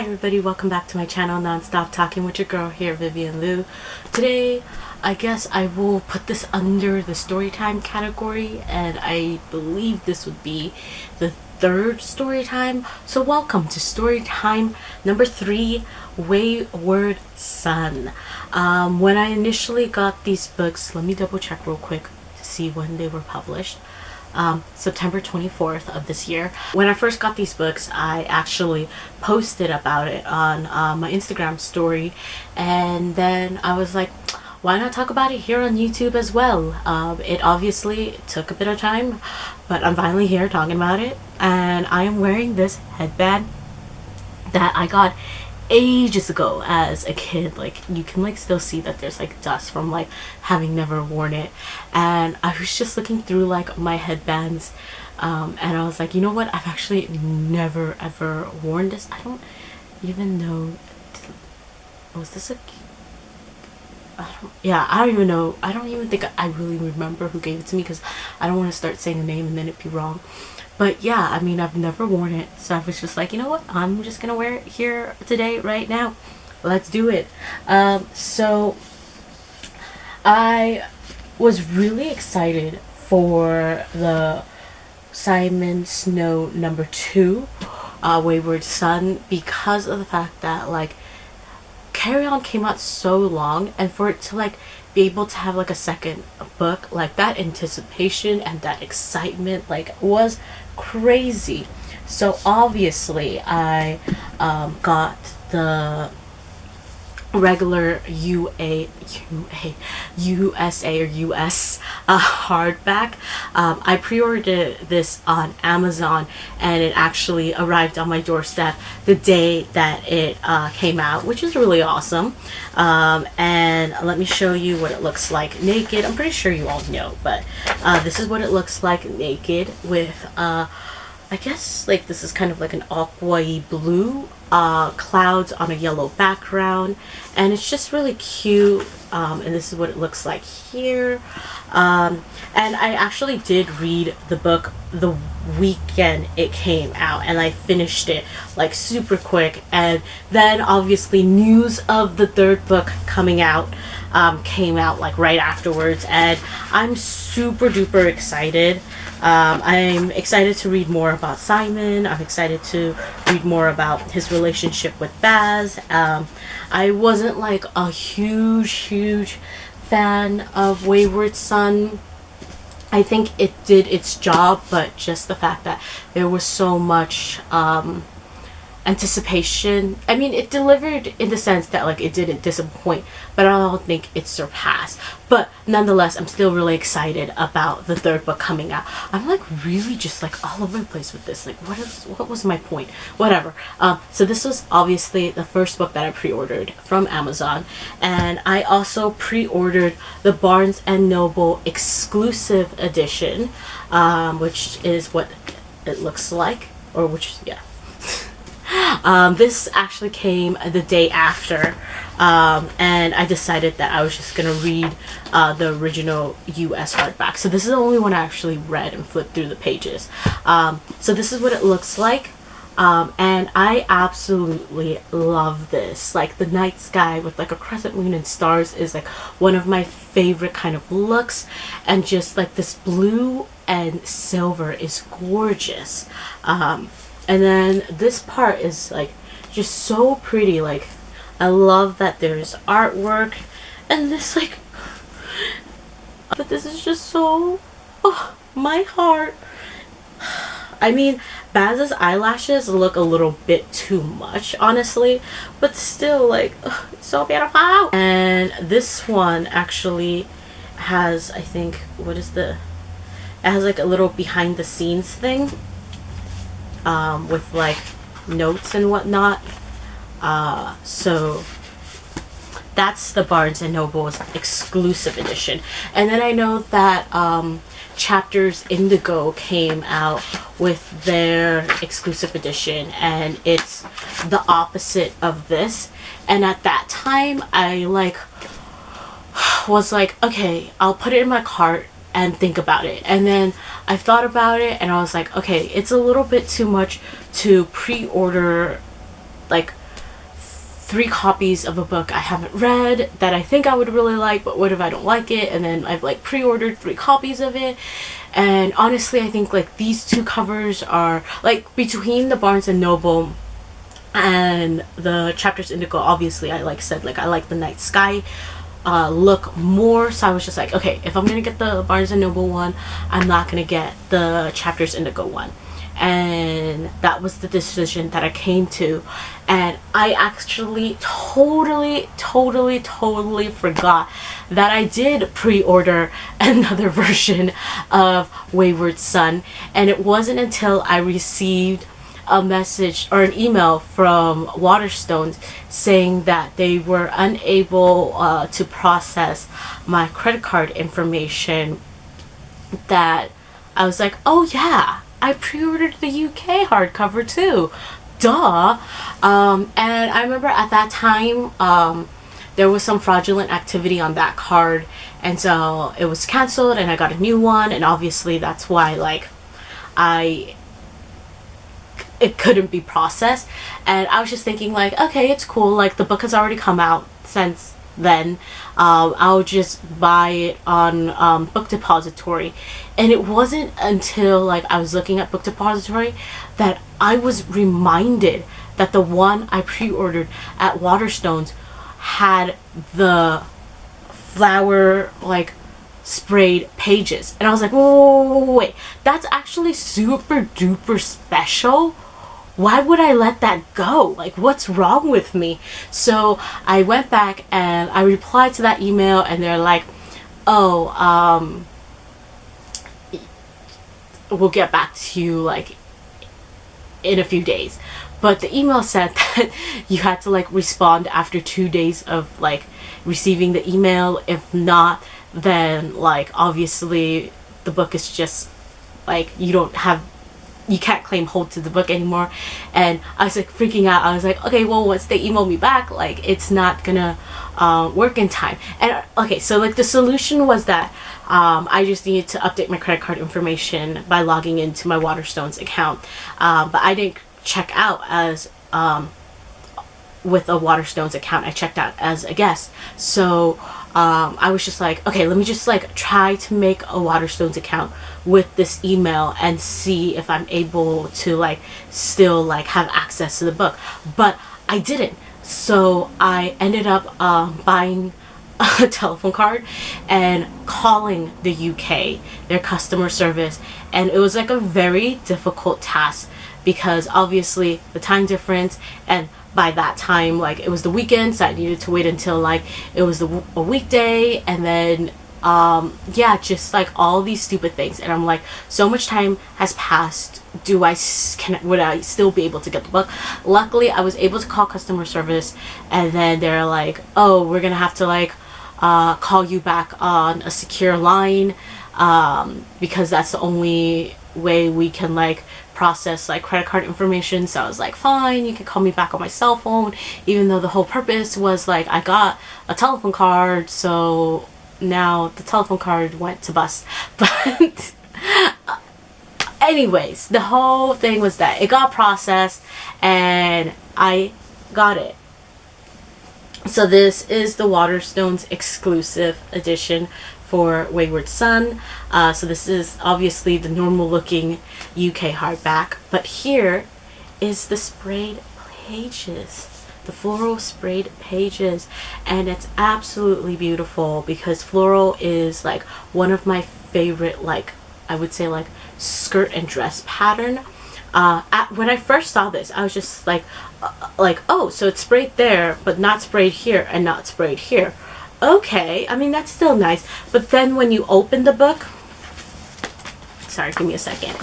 everybody, welcome back to my channel, Non-Stop Talking with your girl here, Vivian Liu. Today, I guess I will put this under the Storytime category, and I believe this would be the third Storytime. So welcome to Storytime number 3, Wayward Son. When I initially got these books, let me double check real quick to see when they were published. September 24th of this year. When I first got these books, I actually posted about it on my Instagram story, and then I was like, why not talk about it here on YouTube as well? It obviously took a bit of time, but I'm finally here talking about it, and I am wearing this headband that I got ages ago as a kid. Like, you can like still see that there's like dust from like having never worn it, and I was just looking through like my headbands, and I was like, you know what, I've actually never ever worn this. I don't even know, was this a, I don't even know. I don't even think I really remember who gave it to me, because I don't want to start saying the name and then it be wrong. But yeah, I mean, I've never worn it, so I was just like, you know what, I'm just gonna wear it here today, right now. Let's do it. So I was really excited for the Simon Snow number 2, Wayward Son, because of the fact that like Carry On came out so long, and for it to like be able to have like a second book, like that anticipation and that excitement like was crazy. So obviously I got the regular USA or US hardback. I pre-ordered this on Amazon, and it actually arrived on my doorstep the day that it came out, which is really awesome. And let me show you what it looks like naked. I'm pretty sure you all know, but this is what it looks like naked with I guess like this is kind of like an aqua-y blue clouds on a yellow background, and it's just really cute. And this is what it looks like here. And I actually did read the book the weekend it came out, and I finished it like super quick, and then obviously news of the third book coming out came out like right afterwards, and I'm super duper excited. I'm excited to read more about Simon. I'm excited to read more about his relationship with Baz. I wasn't like a huge fan of Wayward Son. I think it did its job, but just the fact that there was so much anticipation. I mean, it delivered in the sense that like it didn't disappoint, but I don't think it surpassed. But nonetheless, I'm still really excited about the third book coming out. I'm like really just like all over the place with this. Like, what was my point? Whatever. So this was obviously the first book that I pre-ordered from Amazon, and I also pre-ordered the Barnes and Noble exclusive edition, which is what it looks like, or which, yeah. This actually came the day after, and I decided that I was just gonna read the original US hardback. So this is the only one I actually read and flipped through the pages. So this is what it looks like, and I absolutely love this. Like, the night sky with like a crescent moon and stars is like one of my favorite kind of looks, and just like this blue and silver is gorgeous. And then this part is like just so pretty. Like, I love that there's artwork, and this like, but this is just so, oh, my heart. I mean, Baz's eyelashes look a little bit too much, honestly, but still, like, it's so beautiful. And this one actually has, I think, it has like a little behind the scenes thing, with like notes and whatnot. So that's the Barnes and Noble's exclusive edition. And then I know that Chapters Indigo came out with their exclusive edition, and it's the opposite of this. And at that time, I like was like, okay, I'll put it in my cart and think about it. And then I thought about it, and I was like, okay, it's a little bit too much to pre-order like 3 copies of a book I haven't read that I think I would really like, but what if I don't like it? And then I've like pre-ordered 3 copies of it. And honestly, I think like these 2 covers are like, between the Barnes and Noble and the Chapters Indigo, obviously I like said, like I like the night sky look more, so I was just like, okay, if I'm gonna get the Barnes and Noble one, I'm not gonna get the Chapters Indigo one. And that was the decision that I came to. And I actually totally forgot that I did pre-order another version of Wayward Son. And it wasn't until I received a message or an email from Waterstones saying that they were unable to process my credit card information that I was like, oh yeah, I pre-ordered the UK hardcover too. Duh. And I remember at that time, there was some fraudulent activity on that card, and so it was canceled and I got a new one, and obviously that's why like it couldn't be processed. And I was just thinking like, okay, it's cool, like the book has already come out since then. I'll just buy it on Book Depository. And it wasn't until like I was looking at Book Depository that I was reminded that the one I pre-ordered at Waterstones had the flower like sprayed pages, and I was like, wait, that's actually super duper special. Why would I let that go? Like, what's wrong with me? So I went back and I replied to that email, and they're like, oh, we'll get back to you like in a few days. But the email said that you had to like respond after 2 days of like receiving the email. If not, then like obviously the book is just like, you can't claim hold to the book anymore. And I was like freaking out. I was like, okay, well, once they email me back, like it's not gonna work in time. And okay, so like the solution was that I just needed to update my credit card information by logging into my Waterstones account, but I didn't check out as with a Waterstones account. I checked out as a guest. So I was just like, okay, let me just like try to make a Waterstones account with this email and see if I'm able to like still like have access to the book. But I didn't. So I ended up buying a telephone card and calling the UK, their customer service, and it was like a very difficult task because obviously the time difference, and by that time like it was the weekend, so I needed to wait until like it was a weekday, and then yeah, just like all these stupid things. And I'm like, so much time has passed, would I still be able to get the book? Luckily I was able to call customer service, and then they're like, oh, we're gonna have to like call you back on a secure line because that's the only way we can like process like credit card information. So I was like, fine, you can call me back on my cell phone, even though the whole purpose was like I got a telephone card, so now the telephone card went to bust. But anyways, the whole thing was that it got processed and I got it. So this is the Waterstones exclusive edition for Wayward Son. So this is obviously the normal looking UK hardback, but here is the sprayed pages, the floral sprayed pages, and it's absolutely beautiful because floral is like one of my favorite, like I would say like skirt and dress pattern. When I first saw this, I was just like, oh, so it's sprayed there but not sprayed here and not sprayed here. Okay, I mean that's still nice, but then when you open the book, sorry, give me a second.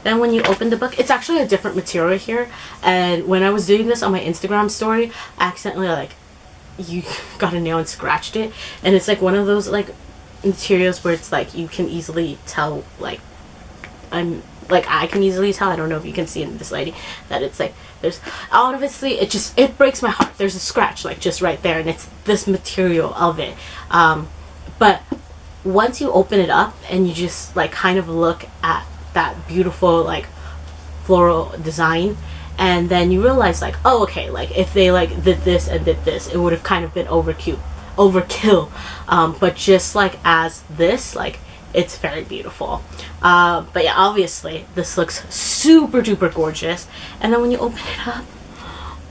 Then when you open the book, it's actually a different material here. And when I was doing this on my Instagram story, I accidentally like got a nail and scratched it, and it's like one of those like materials where it's like you can easily tell, like I can easily tell, I don't know if you can see in this lady, that it's like there's obviously it breaks my heart. There's a scratch like just right there, and it's this material of it. But once you open it up and you just like kind of look at that beautiful like floral design and then you realize like, oh, okay, like if they like did this and did this, it would have kind of been overkill. But just like as this, like, it's very beautiful. But yeah, obviously this looks super duper gorgeous. And then when you open it up,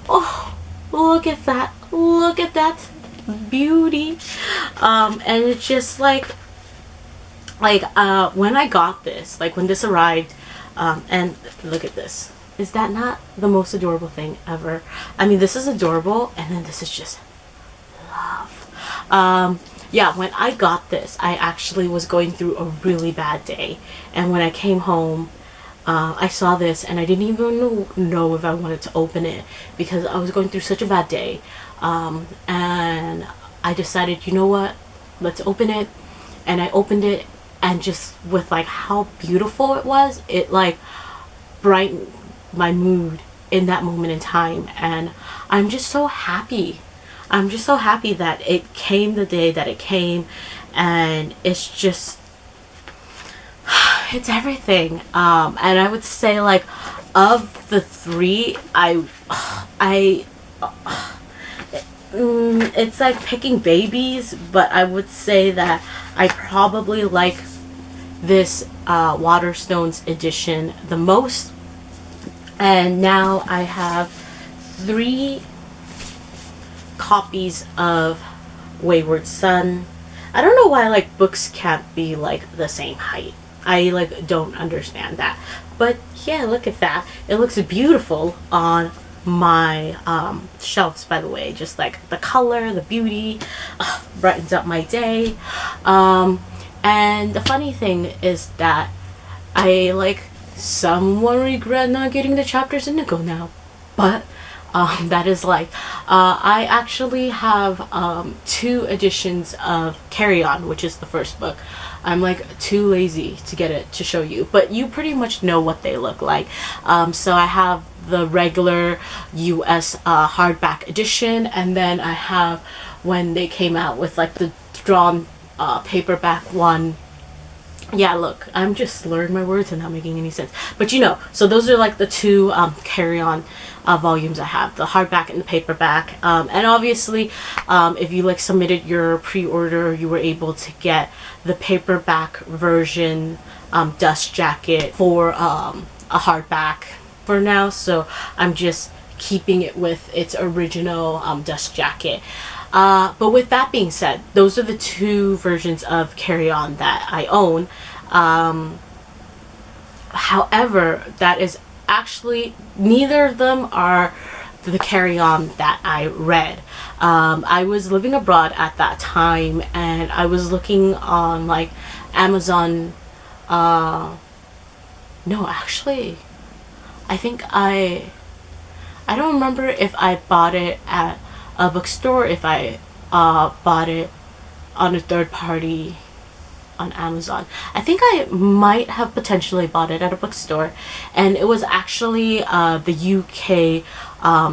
oh, look at that beauty. And it's just like when I got this, like when this arrived, and look at this. Is that not the most adorable thing ever? I mean, this is adorable, and then this is just love. Yeah, when I got this, I actually was going through a really bad day, and when I came home, I saw this, and I didn't even know if I wanted to open it because I was going through such a bad day. And I decided, you know what, let's open it. And I opened it, and just with like how beautiful it was, it like brightened my mood in that moment in time. And I'm just so happy. I'm just so happy that it came the day that it came, and it's just, it's everything. And I would say, like, of the three, it's like picking babies, but I would say that I probably like this Waterstones edition the most. And now I have 3 copies of Wayward Son. I don't know why like books can't be like the same height. I like don't understand that. But yeah, look at that. It looks beautiful on my shelves, by the way. Just like the color, the beauty, brightens up my day. And the funny thing is that I like somewhat regret not getting the chapters indigo now, but that is like I actually have 2 editions of Carry On, which is the first book. I'm like too lazy to get it to show you, but you pretty much know what they look like. So I have the regular US hardback edition, and then I have when they came out with like the drawn paperback one. Yeah, look, I'm just slurring my words and not making any sense. But you know, so those are like the 2 Carry On volumes I have, the hardback and the paperback. And obviously, if you like submitted your pre-order, you were able to get the paperback version dust jacket for a hardback for now. So I'm just keeping it with its original dust jacket. But with that being said, those are the 2 versions of Carry On that I own. However, that is actually, neither of them are the Carry On that I read. I was living abroad at that time, and I was looking on like Amazon. No, actually, I think I don't remember if I bought it at a bookstore, if I bought it on a third party on Amazon. I think I might have potentially bought it at a bookstore, and it was actually the UK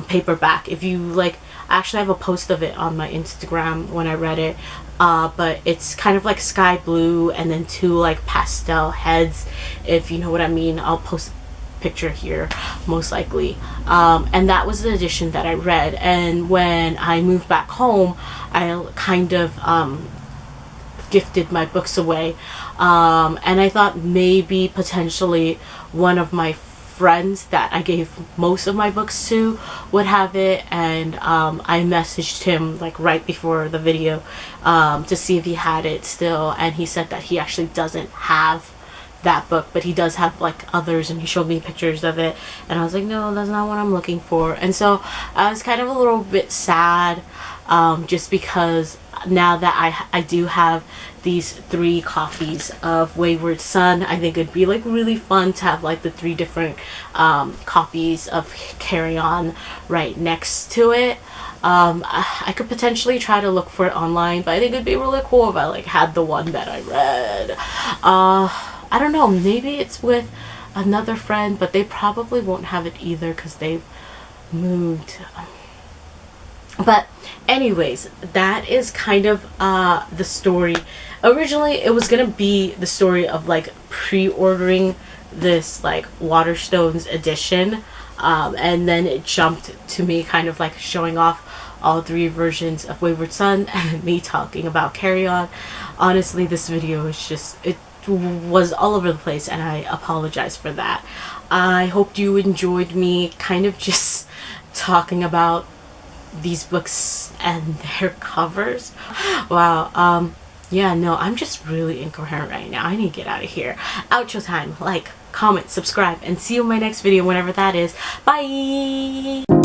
paperback. If you like, I actually have a post of it on my Instagram when I read it, but it's kind of like sky blue and then 2 like pastel heads, if you know what I mean. I'll post picture here most likely. And that was the edition that I read, and when I moved back home, I kind of gifted my books away, and I thought maybe potentially one of my friends that I gave most of my books to would have it, and I messaged him like right before the video to see if he had it still, and he said that he actually doesn't have that book, but he does have like others, and he showed me pictures of it, and I was like, no, that's not what I'm looking for. And so I was kind of a little bit sad, just because now that I do have these 3 copies of Wayward Son, I think it'd be like really fun to have like the 3 different copies of Carry On right next to it. I could potentially try to look for it online, but I think it'd be really cool if I like had the one that I read. I don't know, maybe it's with another friend, but they probably won't have it either because they've moved. But anyways, that is kind of the story. Originally it was gonna be the story of like pre-ordering this like Waterstones edition, and then it jumped to me kind of like showing off all 3 versions of Wayward Son and me talking about Carry On. Honestly, this video is just, it was all over the place, and I apologize for that. I hope you enjoyed me kind of just talking about these books and their covers. Wow. Yeah, no, I'm just really incoherent right now. I need to get out of here. Outro time. Like, comment, subscribe, and see you in my next video whenever that is. Bye!